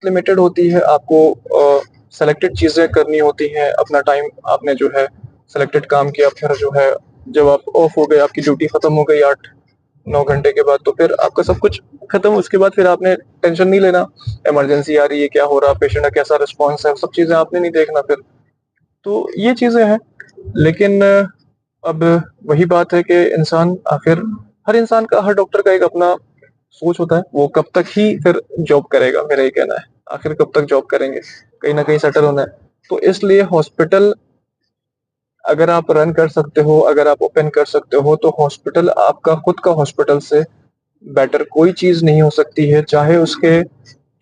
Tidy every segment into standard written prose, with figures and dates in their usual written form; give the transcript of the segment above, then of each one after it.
Limited होती है, आपको सेलेक्टेड चीज़ें करनी होती हैं, अपना टाइम आपने जो है सेलेक्टेड काम किया, फिर जो है जब आप ऑफ हो गए, आपकी ड्यूटी खत्म हो गई 8-9 घंटे के बाद, तो फिर आपका सब कुछ खत्म। उसके बाद फिर आपने टेंशन नहीं लेना, इमरजेंसी आ रही है, क्या हो रहा, पेशेंट का कैसा रिस्पॉन्स है, सब चीज़ें आपने नहीं देखना फिर। तो ये चीज़ें हैं। लेकिन अब वही बात है कि इंसान आखिर हर इंसान का, हर डॉक्टर का एक अपना सोच होता है, वो कब तक ही फिर जॉब करेगा, मेरा ये कहना है। आखिर कब तक जॉब करेंगे? कहीं न कहीं सेटल होना है। तो इसलिए हॉस्पिटल अगर आप रन कर सकते हो, अगर आप ओपन कर सकते हो, तो हॉस्पिटल आपका खुद का हॉस्पिटल से बेटर कोई चीज़ नहीं हो सकती है। चाहे उसके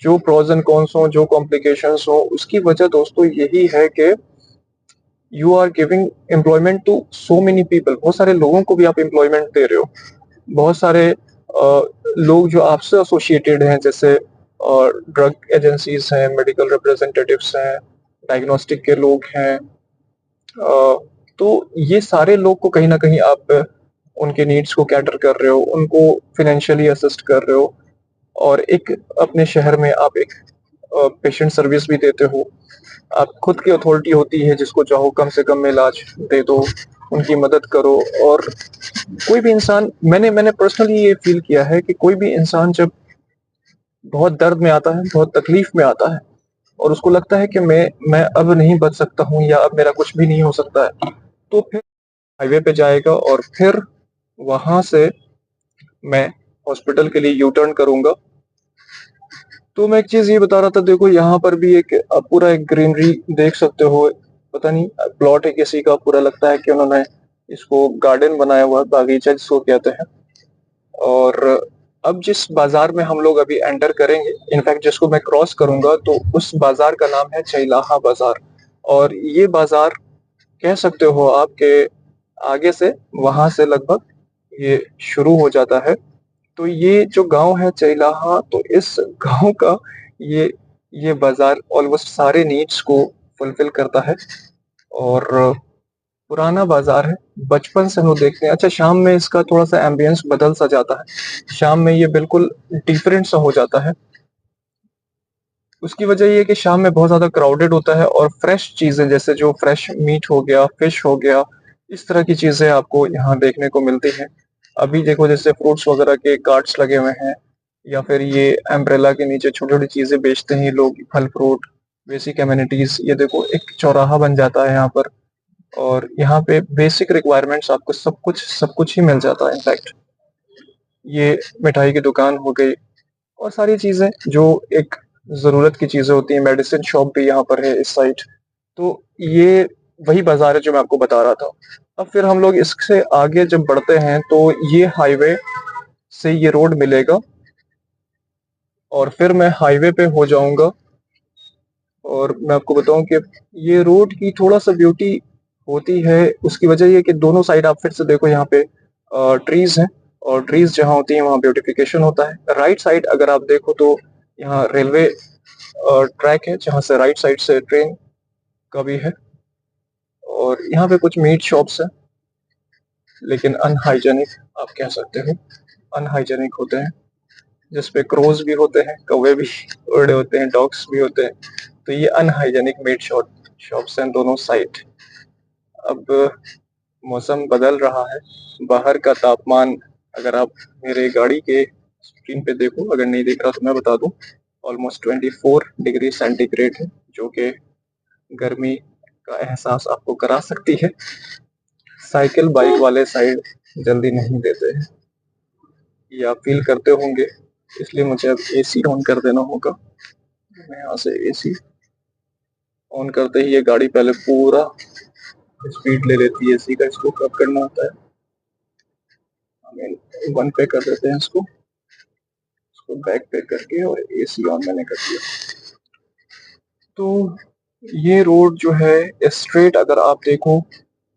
जो प्रोस एंड कॉन्स हों, जो कॉम्प्लिकेशंस हों, उसकी वजह दोस्तों यही है कि you are giving employment to so many people. बहुत सारे लोगों को भी आप एम्प्लॉयमेंट दे रहे हो। बहुत सारे लोग जो आपसे एसोसिएटेड हैं, जैसे ड्रग एजेंसीज हैं, मेडिकल रिप्रेजेंटेटिव्स हैं, डायग्नोस्टिक के लोग हैं। तो ये सारे लोग को कहीं न कहीं आप उनके नीड्स को कैटर कर रहे हो, उनको फाइनेंशियली असिस्ट कर रहे हो, और एक अपने शहर में आप एक पेशेंट सर्विस भी देते हो। आप खुद की अथॉरिटी होती है, जिसको चाहो कम से कम में इलाज दे दो, उनकी मदद करो। और कोई भी इंसान, मैंने पर्सनली ये फ़ील किया है कि कोई भी इंसान जब बहुत दर्द में आता है, बहुत तकलीफ में आता है, और उसको लगता है कि मैं अब नहीं बच सकता हूँ, या अब मेरा कुछ भी नहीं हो सकता है, तो फिर हाईवे पे जाएगा, और फिर वहाँ से मैं हॉस्पिटल के लिए यू टर्न करूँगा। तो मैं एक चीज़ ये बता रहा था, देखो यहाँ पर भी एक पूरा एक ग्रीनरी देख सकते हो। पता नहीं प्लॉट है किसी का, पूरा लगता है कि उन्होंने इसको गार्डन बनाया हुआ है, बागीचा जिसको कहते हैं। और अब जिस बाज़ार में हम लोग अभी एंटर करेंगे, इनफैक्ट जिसको मैं क्रॉस करूँगा, तो उस बाज़ार का नाम है चैलाहा बाज़ार। और ये बाज़ार कह सकते हो आप कि आगे से, वहाँ से लगभग ये शुरू हो जाता है। तो ये जो गाँव है चैलाहा, तो इस गाँव का ये ये बाज़ार ऑलमोस्ट सारे नीड्स को फुलफ़िल करता है। और पुराना बाज़ार है, बचपन से हम लोग देखते हैं। अच्छा, शाम में इसका थोड़ा-सा एम्बियंस बदल सा जाता है। शाम में ये बिल्कुल डिफरेंट सा हो जाता है। उसकी वजह ये है कि शाम में बहुत ज़्यादा क्राउडेड होता है, और फ्रेश चीज़ें, जैसे जो फ्रेश मीट हो गया, फिश हो गया, इस तरह की चीज़ें आपको यहाँ देखने को मिलती हैं। अभी देखो, जैसे फ्रूट्स वगैरह के कार्ट्स लगे हुए हैं, या फिर ये अम्ब्रेला के नीचे छोटी-छोटी चीज़ें बेचते हैं ये लोग, फल-फ्रूट, बेसिक एमेनिटीज़। ये देखो, एक चौराहा बन जाता है यहाँ पर, और यहाँ पे बेसिक रिक्वायरमेंट्स आपको सब कुछ ही मिल जाता है इनफैक्ट। ये मिठाई की दुकान हो गई, और सारी चीज़ें जो एक ज़रूरत की चीज़ें होती हैं, मेडिसिन शॉप भी यहाँ पर है इस साइड। तो ये वही बाज़ार है जो मैं आपको बता रहा था। अब फिर हम लोग इससे आगे जब बढ़ते हैं, तो ये हाईवे से ये रोड मिलेगा, और फिर मैं हाईवे पे हो जाऊँगा। और मैं आपको बताऊँ कि ये रोड की थोड़ा-सा ब्यूटी होती है, उसकी वजह ये है कि दोनों साइड आप फिर से देखो, यहाँ पे ट्रीज़ हैं, और ट्रीज़ जहाँ होती हैं वहाँ ब्यूटिफिकेशन होता है। राइट साइड अगर आप देखो, तो यहाँ रेलवे ट्रैक है, जहाँ से राइट साइड से ट्रेन का भी है। और यहाँ पे कुछ मीट शॉप्स हैं, लेकिन अनहाइजीनिक आप कह सकते हो, अनहाइजीनिक होते हैं, जिसपे क्रोज़ भी होते हैं, कौवे भी उड़े होते हैं, डॉग्स भी होते हैं। तो ये अनहाइजीनिक मीट शॉप्स हैं दोनों साइड। अब मौसम बदल रहा है, बाहर का तापमान अगर आप मेरे गाड़ी के स्क्रीन पे देखो, अगर नहीं दिख रहा तो मैं बता दूँ, ऑलमोस्ट 24 डिग्री सेंटीग्रेड है, जो कि गर्मी का एहसास आपको करा सकती है। साइकिल बाइक वाले साइड जल्दी नहीं देते हैं, ये आप फ़ील करते होंगे, इसलिए मुझे अब एसी ऑन कर देना होगा। मैं यहाँ से एसी ऑन करते ही ये गाड़ी पहले पूरा स्पीड ले लेती है। एसी का इसको कब करना होता है, हमें 1 पे कर देते हैं इसको, बैक पे करके, और एसी ऑन मैंने कर दिया। तो ये रोड जो है स्ट्रेट, अगर आप देखो,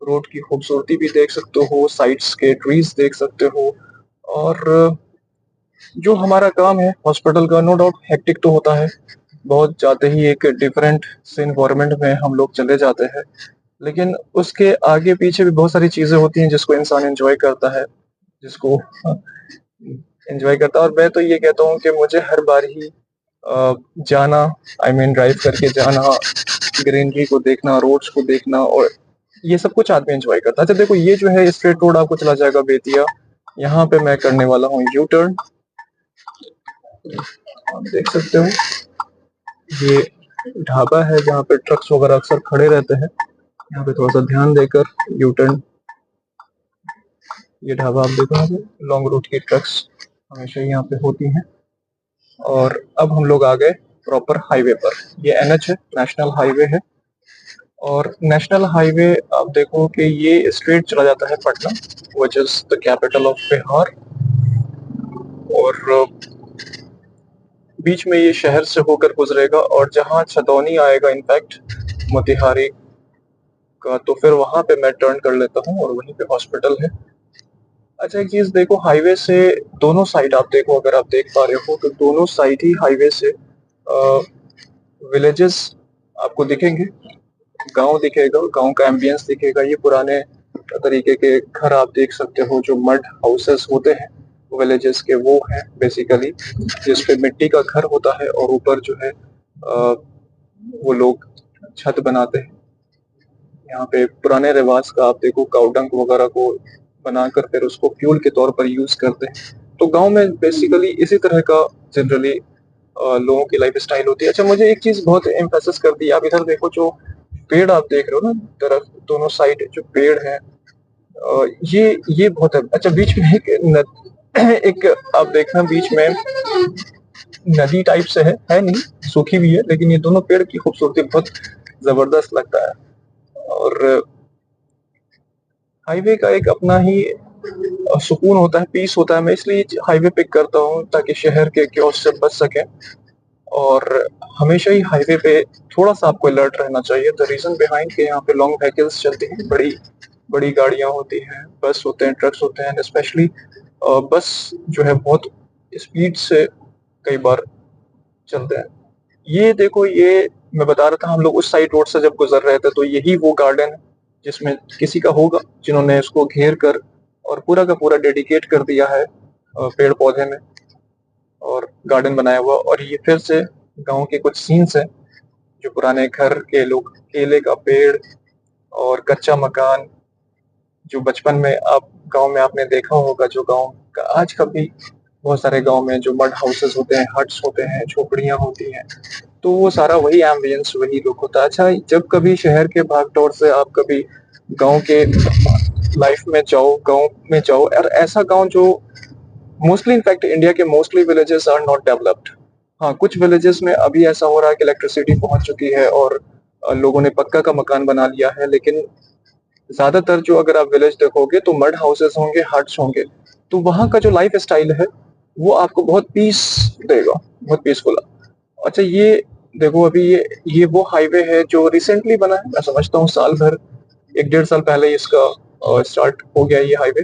रोड की खूबसूरती भी देख सकते हो, साइड्स के ट्रीज़ देख सकते हो। और जो हमारा काम है हॉस्पिटल का, नो डाउट हेक्टिक तो होता है। बहुत जाते ही एक डिफरेंट से एनवायरनमेंट में हम लोग चले जाते हैं। लेकिन उसके आगे पीछे भी बहुत सारी चीज़ें होती हैं जिसको इंसान एन्जॉय करता है, जिसको एन्जॉय करता है। और मैं तो ये कहता हूँ कि मुझे हर बार ही जाना, आई मीन ड्राइव करके जाना, ग्रीनरी को देखना, रोड्स को देखना, और ये सब कुछ आदमी एंजॉय करता है। अच्छा देखो, ये जो है स्ट्रेट रोड आपको चला जाएगा बेतिया। यहाँ पे मैं करने वाला हूँ यू टर्न। आप देख सकते हो ये ढाबा है जहाँ पे ट्रक्स वगैरह अक्सर खड़े रहते हैं। यहाँ पे थोड़ा सा ध्यान देकर यू टर्न। ये ढाबा आप देखो, लॉन्ग रूट की ट्रक्स हमेशा यहाँ पे होती हैं। और अब हम लोग आ गए प्रॉपर हाईवे पर। ये एनएच है, नेशनल हाईवे है। और नेशनल हाईवे आप देखो कि ये स्ट्रेट चला जाता है Patna, which is the capital of Bihar. और बीच में ये शहर से होकर गुजरेगा, और जहाँ छतौनी आएगा इनफैक्ट मोतिहारी का, तो फिर वहां पे मैं टर्न कर लेता हूँ और वहीं पे हॉस्पिटल है। अच्छा एक चीज देखो, हाईवे से दोनों साइड आप देखो, अगर आप देख पा रहे हो तो दोनों साइड ही हाईवे से विलेजेस आपको दिखेंगे, गांव दिखेगा, गांव का एम्बियंस दिखेगा। ये पुराने तरीके के घर आप देख सकते हो, जो मड हाउसेस होते हैं विलेजेस के, वो हैं बेसिकली, जिसपे मिट्टी का घर होता है और ऊपर जो है वो लोग छत बनाते हैं। यहाँ पे पुराने रिवाज का आप देखो, काउडंग वगैरह को बनाकर फिर उसको फ्यूल के तौर पर यूज करते हैं। तो गांव में बेसिकली इसी तरह का जनरली लोगों की लाइफ स्टाइल होती है। अच्छा मुझे एक चीज बहुत एम्फेसिस कर दी, आप इधर देखो, जो पेड़ आप देख रहे हो ना तरफ, दोनों साइड जो पेड़ है, ये बहुत है। अच्छा बीच में एक आप देखना, बीच में नदी टाइप से है नहीं, सूखी भी है, लेकिन ये दोनों पेड़ की खूबसूरती बहुत जबरदस्त लगता है। और हाईवे का एक अपना ही सुकून होता है, पीस होता है। मैं इसलिए हाईवे पिक करता हूँ ताकि शहर के क्योस से बच सके। और हमेशा ही हाईवे पे थोड़ा सा आपको अलर्ट रहना चाहिए। द रीजन बिहाइंड के यहाँ पे लॉन्ग व्हीकल्स चलती हैं, बड़ी बड़ी गाड़ियां होती हैं, बस होते हैं, ट्रक्स होते हैं। स्पेशली बस जो है बहुत स्पीड से कई बार चलते हैं। ये देखो, ये मैं बता रहा था, हम लोग उस साइड रोड से जब गुजर रहे थे तो यही वो गार्डन है जिसमें किसी का होगा, जिन्होंने इसको घेर कर और पूरा का पूरा डेडिकेट कर दिया है पेड़ पौधे में, और गार्डन बनाया हुआ। और ये फिर से गांव के कुछ सीन्स हैं, जो पुराने घर के लोग, केले का पेड़ और कच्चा मकान, जो बचपन में आप गांव में आपने देखा होगा, जो गांव का आज कभी बहुत सारे गांव में जो मड हाउसेस होते हैं, हट्स होते हैं, झोपड़ियां होती हैं, तो वो सारा वही एम्बियंस, वही लुक होता है। अच्छा जब कभी शहर के भागदौड़ से आप कभी गांव के लाइफ में जाओ, गांव में जाओ, और ऐसा गांव जो मोस्टली, इनफैक्ट इंडिया के mostly villages are not developed. हाँ कुछ विलेजेस में अभी ऐसा हो रहा है कि इलेक्ट्रिसिटी पहुंच चुकी है और लोगों ने पक्का का मकान बना लिया है, लेकिन ज्यादातर जो अगर आप विलेज देखोगे तो मड हाउसेस होंगे, हट्स होंगे। तो वहाँ का जो लाइफ स्टाइल है वो आपको बहुत पीस देगा, बहुत पीसफुल। अच्छा ये देखो, अभी ये वो हाईवे है जो रिसेंटली बना है, मैं समझता हूँ साल भर, एक डेढ़ साल पहले इसका स्टार्ट हो गया ये हाईवे।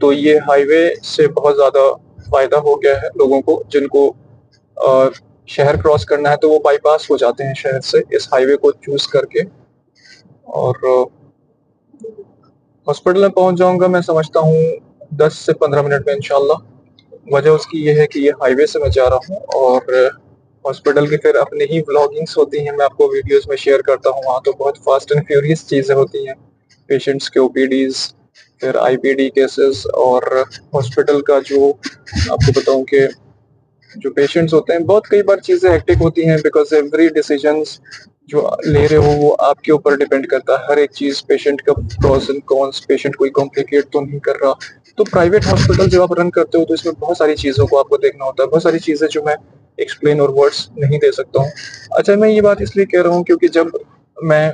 तो ये हाईवे से बहुत ज्यादा फायदा हो गया है लोगों को, जिनको अ, शहर क्रॉस करना है तो वो बाईपास हो जाते हैं शहर से इस हाईवे को चूज करके। और हॉस्पिटल में पहुंच जाऊंगा मैं समझता हूँ 10 से 15 मिनट में इंशाल्लाह। वजह उसकी ये है कि ये हाईवे से मैं जा रहा हूँ, और हॉस्पिटल की फिर अपनी ही व्लॉगिंग्स होती हैं, मैं आपको वीडियोस में शेयर करता हूँ। वहाँ तो बहुत फास्ट एंड फ्यूरियस चीज़ें होती हैं, पेशेंट्स के ओपीडीज, फिर आईपीडी केसेस, और हॉस्पिटल का जो आपको बताऊं कि जो पेशेंट्स होते हैं, बहुत कई बार चीज़ें हेक्टिक होती हैं, बिकॉज एवरी डिसीजंस जो ले रहे हो वो आपके ऊपर डिपेंड करता है। हर एक चीज़, पेशेंट का प्रोस एंड कॉन्स, पेशेंट कोई कॉम्प्लिकेट तो नहीं कर रहा। तो प्राइवेट हॉस्पिटल जब आप रन करते हो तो इसमें बहुत सारी चीज़ों को आपको देखना होता है, बहुत सारी चीज़ें जो मैं एक्सप्लेन और वर्ड्स नहीं दे सकता हूँ। अच्छा मैं ये बात इसलिए कह रहा हूँ क्योंकि जब मैं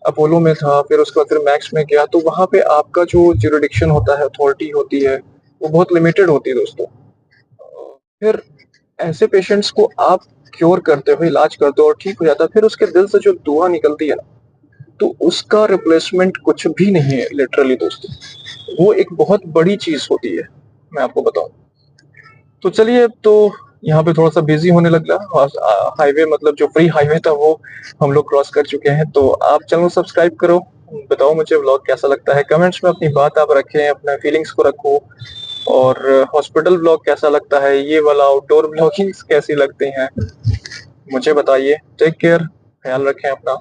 अपोलो में था, फिर उसके बाद फिर मैक्स में गया, तो वहाँ पे आपका जो जुरिडिक्शन होता है, अथॉरिटी होती है, वो बहुत लिमिटेड होती है दोस्तों। फिर ऐसे पेशेंट्स को आप क्योर करते हो, इलाज करते हो और ठीक हो जाता है, फिर उसके दिल से जो दुआ निकलती है ना, तो उसका रिप्लेसमेंट कुछ भी नहीं है लिटरली दोस्तों। वो एक बहुत बड़ी चीज होती है, मैं आपको बताऊं। तो चलिए, अब तो यहाँ पे थोड़ा सा बिजी होने लग रहा, हाईवे मतलब जो फ्री हाईवे था वो हम लोग क्रॉस कर चुके हैं। तो आप चैनल सब्सक्राइब करो, बताओ मुझे व्लॉग कैसा लगता है, कमेंट्स में अपनी बात आप रखें, अपने फीलिंग्स को रखो। और हॉस्पिटल ब्लॉग कैसा लगता है, ये वाला आउटडोर ब्लॉगिंग्स कैसी लगती हैं, मुझे बताइए। टेक केयर, ख्याल रखें अपना।